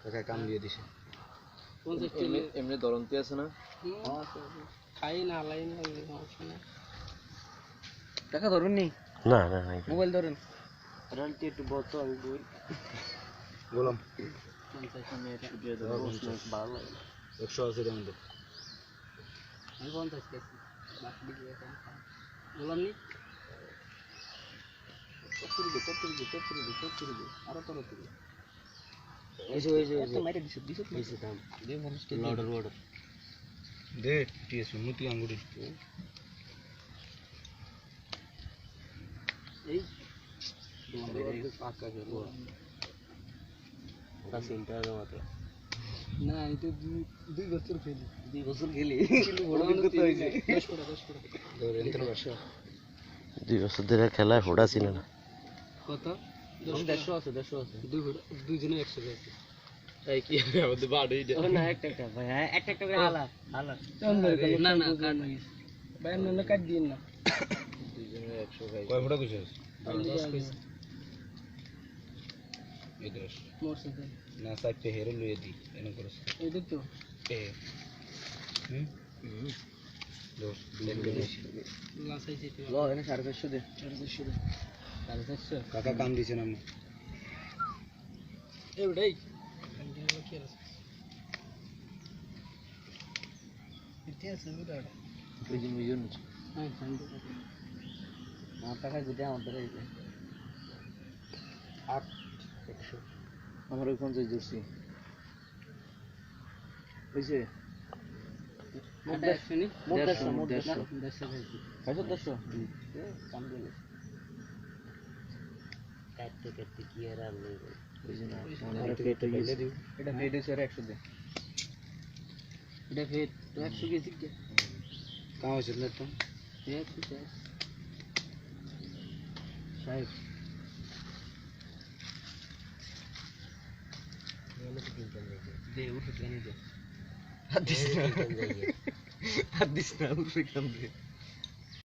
কাকা কাম দিয়ে দিছে এমনি দরন্তি আছে না খাই না লাই না সমস্যা না টাকা ধরুন নি না না মোবাইল ধরেন রান্তি একটু বলতো আমি বই গোলাম 50 মিনিট ভালো লাগে 180 টাকা দে আমি 50 কেজি বাকি দিয়ে বললাম নি কত আরো তো রতো এই যে একটা মাইরে দিছ এই দাম দে মানুষ কে অর্ডার দে টিএস মুতি আঙ্গুরি এই পাকা গেল ওটা চিন্তা মাত্র না আমি তো 2 বছর খেলি 2 বছর খেলি বড় কত হইছে 10 টাকা ধরে এন্টার বর্ষ 2 বছর ধরে খেলা হোড়া ছিল না কত 150 আছে 150 আছে দুই জনে 100 আছে এই কি আমাদের বাড়ি দে না একটা ভাই একটা করে হালা না না কাট ভাই আমরা কাট দিন না দুইজনে 100 খাই কয় ফটা কইছস 10 কইছে এই 10 মোর সাথে না সাইতে হেরে লইয়ে দি এনে করছ এই দেখ তো এ দোস দেন বেশি লাসাই যেতে ল এনে 550 দে 450 কাকা কাম দিছেন আপনি এটাই কন্টিনিউ কি আছে এটা আছে বুড়াটা মিজন হ্যাঁ সামনে আমার টাকা দিতে আমাদের এই 8 100 আমার ওই 50 জুড়ছি হইছে মোট 100 নি মোট 100 100 খাইছো 100 কাম দিলে কাটতে কি আর আনলে ওই যে না আর পেটে গেলে দিও এটা পেট হইছে 100 দে এটা ফেট 100 কেজি কে কাম হইছে না তো 100 সাহেব দে উঠে জানি দে হাদিস না উঠে কাম দে